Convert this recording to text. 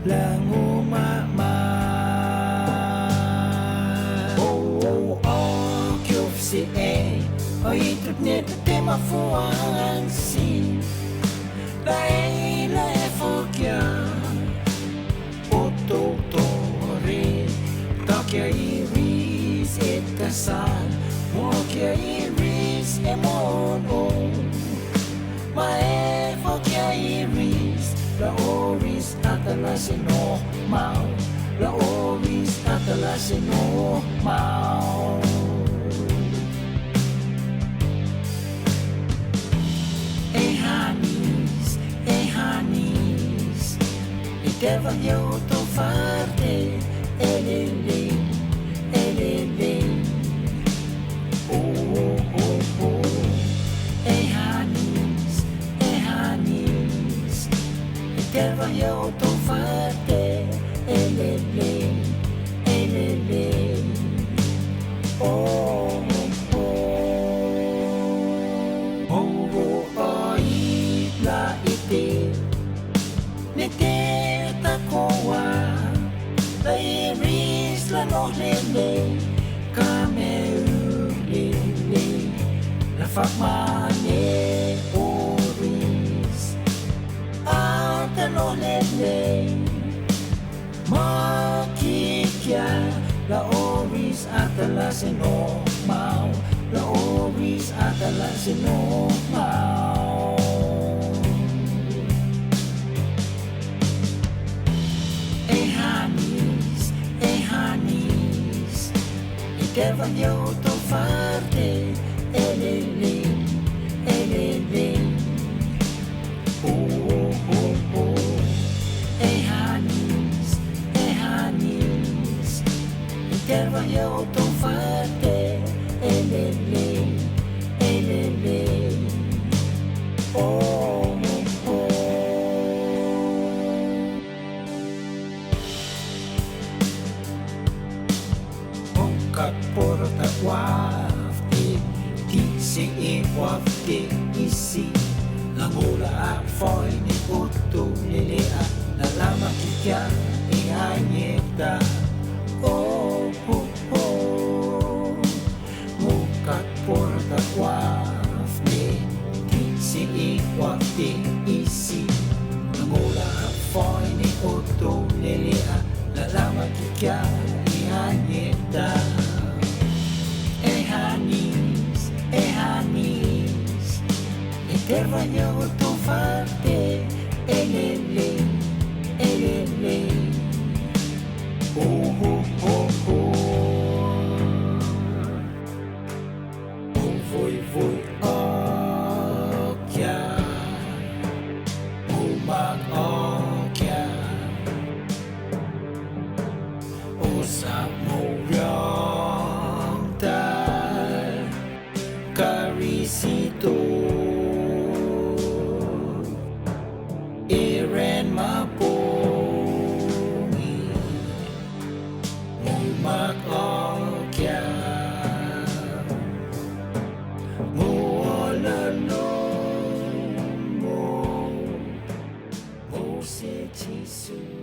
Lango mama kyof si oi trut net tema fuang si lai lai fokia ototore takia iris etasan mokia iris emono mae fokia iris la oris atala sino mau la oris atala sino mau hanis iteva yo to farte elele elele oh oh oh hanis iteva yo to farte elele elele oh takoa la iris la no lele kamerulele la fakmane oris ata no lele makikia la oris ata la seno mau la oris ata la seno mau iteva yo to farte elele elele oh oh oh hanis iteva yo to farte elele elele oh porta wafti ti si e wafti isi langola a foi ni otto lele a la lama kikia e anyeta oh oh oh mukat porta wafti ti si e wafti isi langola a foi ni otto lele a la lama kikia e anyeta hanis iteva yo to farte elele elele oh oh oh oh voi voi okia mag okia osa mo Carisito Iren mapungi Mumak okya Muolano Mo se chisu